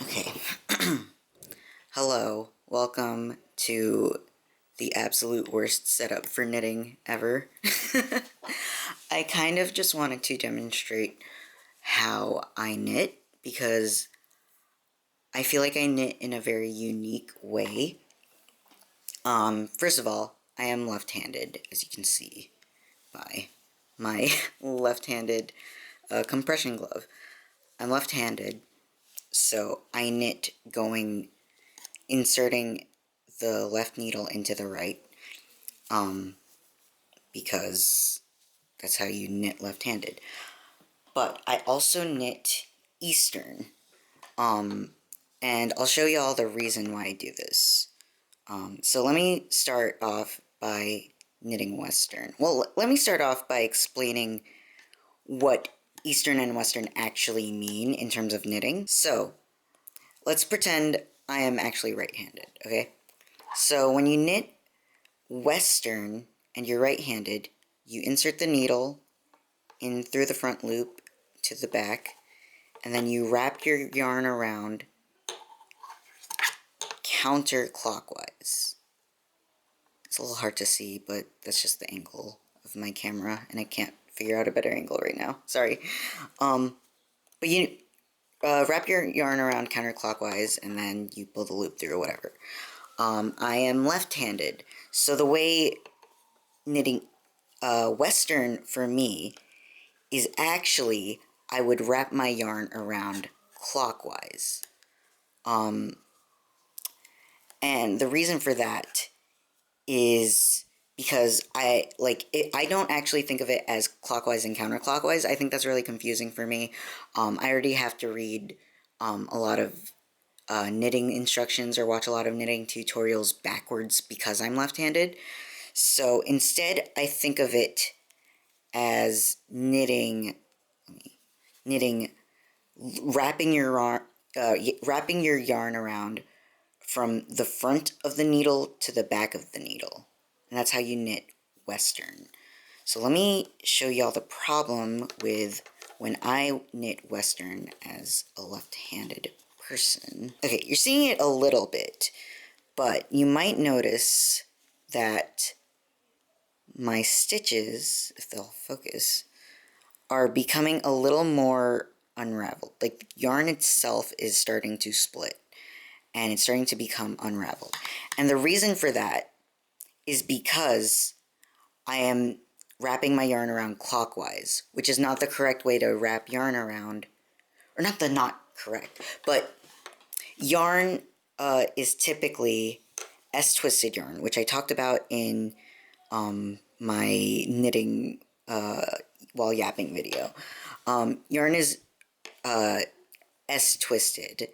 Okay. Hello. Welcome to the absolute worst setup for knitting ever. I kind of just wanted to demonstrate how I knit because I feel like I knit in a very unique way. First of all, I am left-handed, as you can see by my left-handed compression glove. I'm left-handed, so I knit inserting the left needle into the right, because that's how you knit left-handed. But I also knit Eastern, and I'll show you all the reason why I do this. So let me start off by knitting Western. Well, let me start off by explaining what Eastern and Western actually mean in terms of knitting. So, let's pretend I am actually right-handed, okay? So when you knit Western and you're right-handed, you insert the needle in through the front loop to the back, and then you wrap your yarn around counterclockwise. It's a little hard to see, but that's just the angle of my camera, and I can't figure out a better angle right now. Sorry. But you wrap your yarn around counterclockwise, and then you pull the loop through or whatever. I am left-handed, so the way knitting Western for me is actually I would wrap my yarn around clockwise. And the reason for that is because I don't actually think of it as clockwise and counterclockwise. I think that's really confusing for me. I already have to read a lot of knitting instructions or watch a lot of knitting tutorials backwards because I'm left-handed. So instead, I think of it as wrapping your yarn around from the front of the needle to the back of the needle. And that's how you knit Western. So let me show y'all the problem with when I knit Western as a left-handed person. Okay, you're seeing it a little bit, but you might notice that my stitches, if they'll focus, are becoming a little more unraveled. Like, the yarn itself is starting to split, and it's starting to become unraveled. And the reason for that is because I am wrapping my yarn around clockwise, which is not the correct way to wrap yarn around, or not correct, but yarn is typically S-twisted yarn, which I talked about in my knitting while yapping video. Yarn is S-twisted,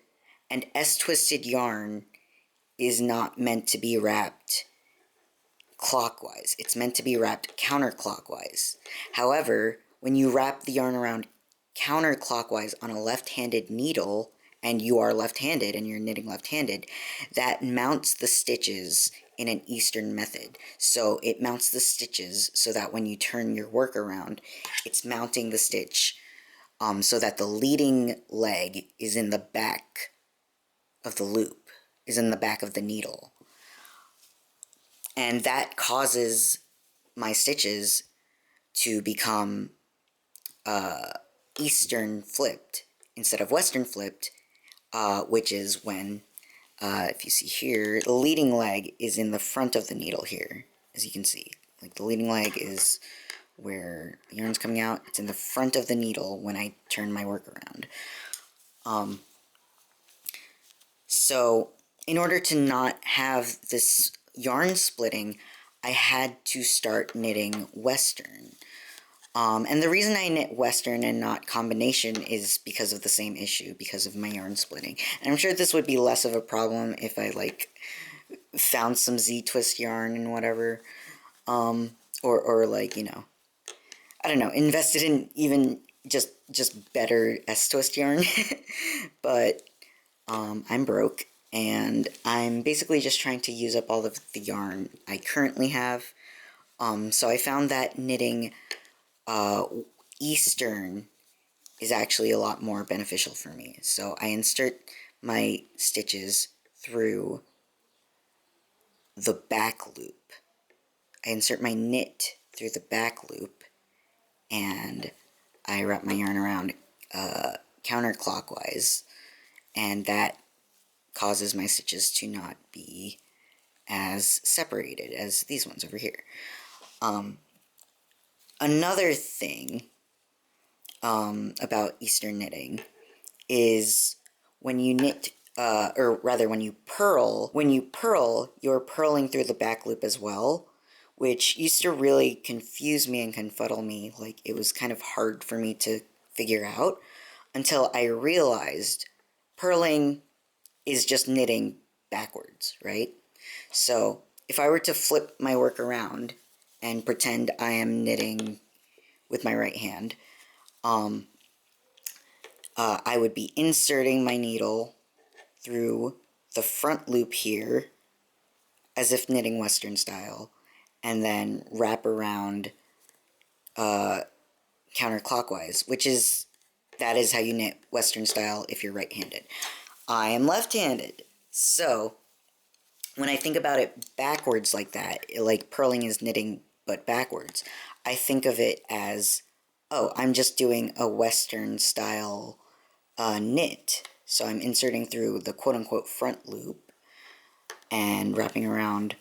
and S-twisted yarn is not meant to be wrapped clockwise. It's meant to be wrapped counterclockwise. However, when you wrap the yarn around counterclockwise on a left-handed needle, and you are left-handed and you're knitting left-handed, that mounts the stitches in an Eastern method. So it mounts the stitches so that when you turn your work around, it's mounting the stitch so that the leading leg is in the back of the loop, is in the back of the needle. And that causes my stitches to become Eastern flipped instead of Western flipped, which is when, if you see here, the leading leg is in the front of the needle here, as you can see. Like, the leading leg is where the yarn's coming out. It's in the front of the needle when I turn my work around. So, in order to not have this yarn splitting, I had to start knitting Western. And the reason I knit Western and not combination is because of the same issue, because of my yarn splitting. And I'm sure this would be less of a problem if I, like, found some Z-twist yarn and whatever. Or like, you know, I don't know, invested in even just better S-twist yarn. But, I'm broke, and I'm basically just trying to use up all of the yarn I currently have. So I found that knitting Eastern is actually a lot more beneficial for me. So I insert my stitches through the back loop. I insert my knit through the back loop, and I wrap my yarn around counterclockwise, and that causes my stitches to not be as separated as these ones over here. Another thing about Eastern knitting is when you knit, or rather when you purl, you're purling through the back loop as well, which used to really confuse me and confuddle me. Like, it was kind of hard for me to figure out until I realized purling is just knitting backwards, right? So if I were to flip my work around and pretend I am knitting with my right hand, I would be inserting my needle through the front loop here, as if knitting Western style, and then wrap around counterclockwise, that is how you knit Western style if you're right-handed. I am left-handed, so when I think about it backwards like that, like purling is knitting but backwards, I think of it as, oh, I'm just doing a Western style knit. So I'm inserting through the quote-unquote front loop and wrapping around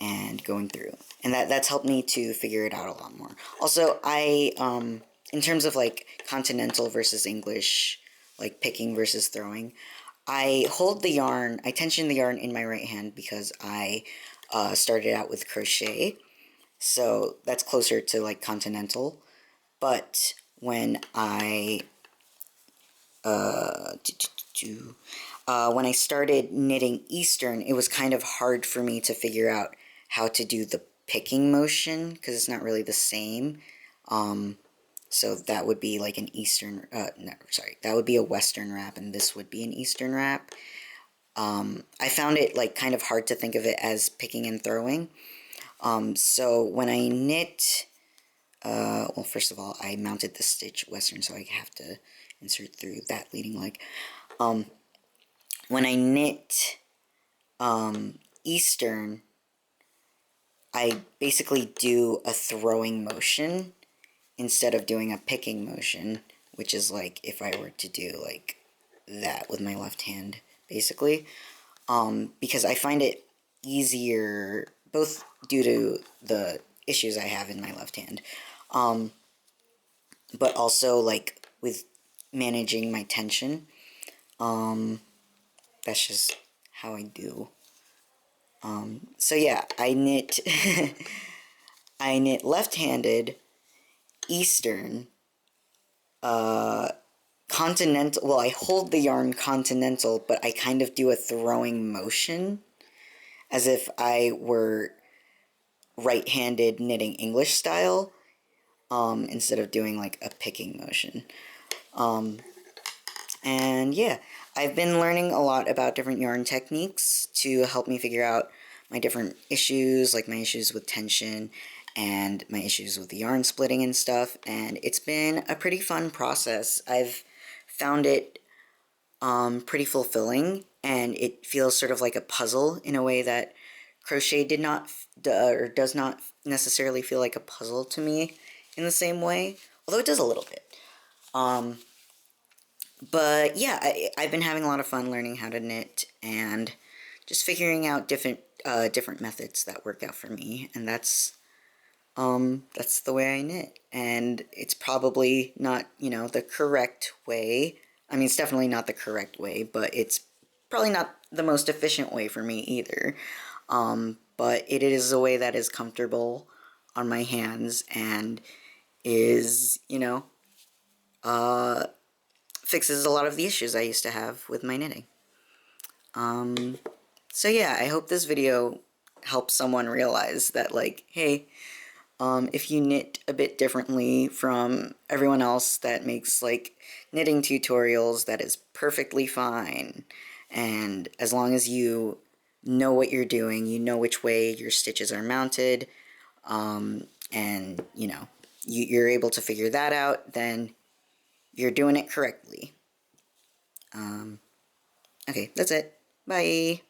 and going through. And that's helped me to figure it out a lot more. Also, in terms of like continental versus English, like picking versus throwing, I tension the yarn in my right hand because I started out with crochet, so that's closer to like continental. But when I when I started knitting Eastern, it was kind of hard for me to figure out how to do the picking motion because it's not really the same. So that would be like an Eastern, that would be a Western wrap, and this would be an Eastern wrap. I found it like kind of hard to think of it as picking and throwing. So when I knit, well, first of all, I mounted the stitch Western, so I have to insert through that leading leg. When I knit Eastern, I basically do a throwing motion instead of doing a picking motion, which is like if I were to do like that with my left hand, basically. Because I find it easier, both due to the issues I have in my left hand, but also like with managing my tension. That's just how I do. So yeah, I knit I knit left-handed, Eastern, continental. Well, I hold the yarn continental, but I kind of do a throwing motion as if I were right-handed knitting English style, instead of doing like a picking motion. And yeah, I've been learning a lot about different yarn techniques to help me figure out my different issues, like my issues with tension and my issues with the yarn splitting and stuff, and it's been a pretty fun process. I've found it pretty fulfilling, and it feels sort of like a puzzle in a way that crochet does not necessarily feel like a puzzle to me in the same way, although it does a little bit. But yeah, I've been having a lot of fun learning how to knit and just figuring out different methods that work out for me, and that's the way I knit. And it's probably not, the correct way. I mean, it's definitely not the correct way, but it's probably not the most efficient way for me either. But it is a way that is comfortable on my hands and is, fixes a lot of the issues I used to have with my knitting. So yeah, I hope this video helps someone realize that, like, hey, if you knit a bit differently from everyone else that makes, like, knitting tutorials, that is perfectly fine. And as long as you know what you're doing, you know which way your stitches are mounted, and, you're able to figure that out, then you're doing it correctly. Okay, that's it. Bye.